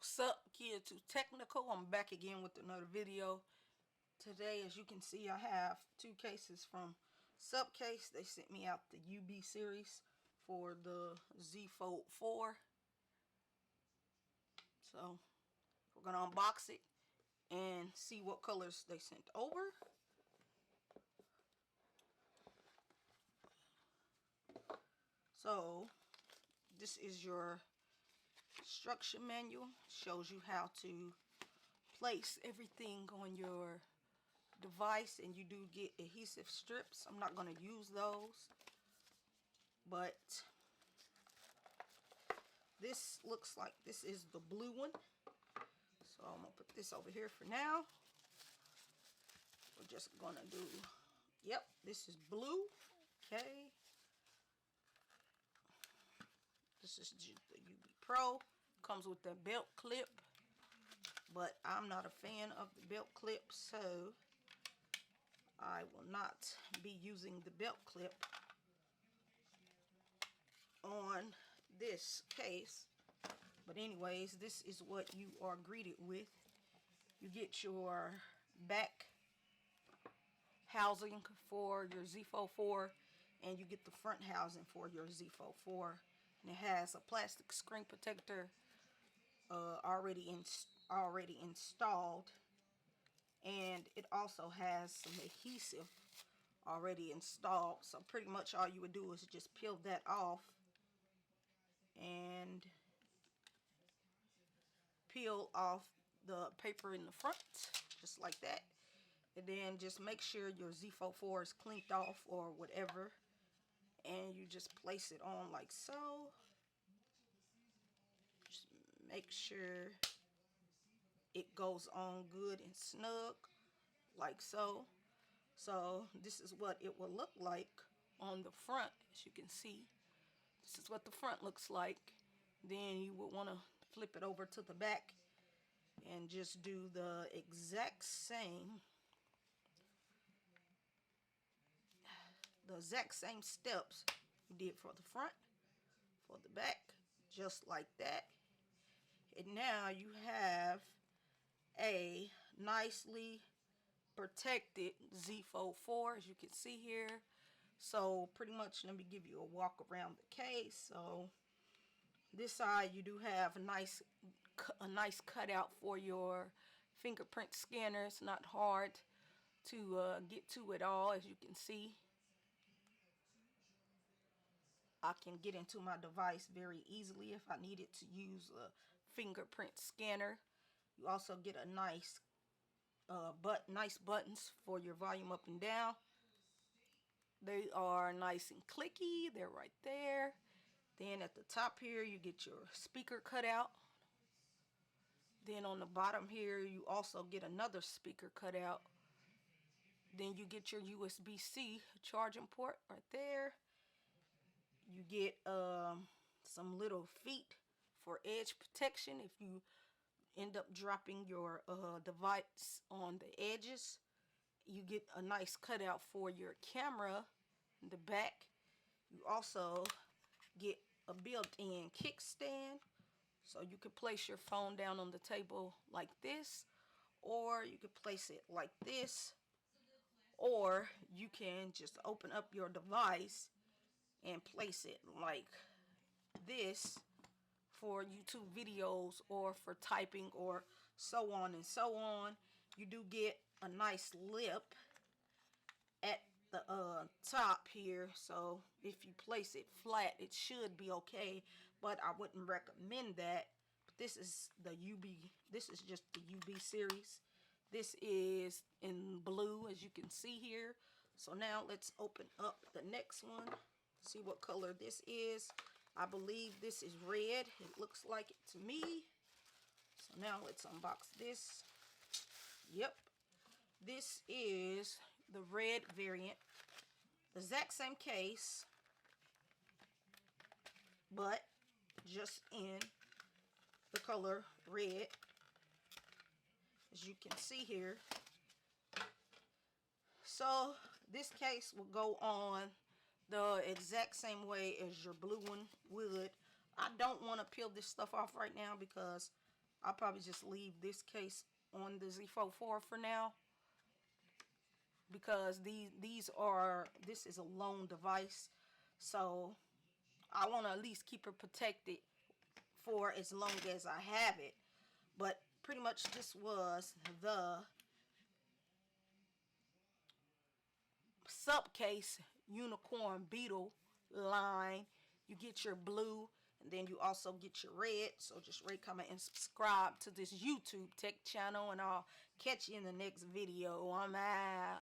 What's up, kids? Too technical. I'm back again with another video. Today, as you can see, I have two cases from SupCase. They sent me out the UB series for the Zfold4. So we're gonna unbox it and see what colors they sent over. So this is your instruction manual. Shows you how to place everything on your device, and you do get adhesive strips. I'm not going to use those, but this looks like this is the blue one, so I'm going to put this over here for now. We're just going to do, yep, this is blue. Okay, this is just the UB Pro. Comes with the belt clip, but I'm not a fan of the belt clip, so I will not be using the belt clip on this case. But anyways, this is what you are greeted with. You get your back housing for your Zfold4, and you get the front housing for your Zfold4. And it has a plastic screen protector already installed, and it also has some adhesive already installed. So pretty much all you would do is just peel that off and peel off the paper in the front, just like that. And then just make sure your Zfold4 is cleaned off or whatever, and you just place it on like so. Just make sure it goes on good and snug like so. So this is what it will look like on the front. As you can see, this is what the front looks like. Then you would want to flip it over to the back and just do the exact same steps you did for the front, for the back, just like that. And now you have a nicely protected Zfold4, as you can see here. So pretty much, let me give you a walk around the case. So this side, you do have a nice cutout for your fingerprint scanner. It's not hard to get to at all. As you can see, I can get into my device very easily if I needed to use a fingerprint scanner. You also get a nice nice buttons for your volume up and down. They are nice and clicky. They're right there. Then at the top here, you get your speaker cutout. Then on the bottom here, you also get another speaker cutout. Then you get your USB-C charging port right there. You get some little feet for edge protection if you end up dropping your device on the edges. You get a nice cutout for your camera in the back. You also get a built-in kickstand, so you can place your phone down on the table like this, or you can place it like this, or you can just open up your device and place it like this for YouTube videos or for typing or so on and so on. You do get a nice lip at the top here, so if you place it flat, it should be okay, but I wouldn't recommend that. But this is the UB, this is just the UB series. This is in blue, as you can see here. So now let's open up the next one, see what color this is. I believe this is red. It looks like it to me. So now let's unbox this. Yep, this is the red variant. The exact same case, but just in the color red, as you can see here. So this case will go on the exact same way as your blue one would. I don't want to peel this stuff off right now because I'll probably just leave this case on the Zfold4 for now, because this is a loan device, so I want to at least keep it protected for as long as I have it. But pretty much this was the SupCase unicorn Beetle line. You get your blue, and then you also get your red. So just rate, comment, and subscribe to this YouTube tech channel, and I'll catch you in the next video. I'm out.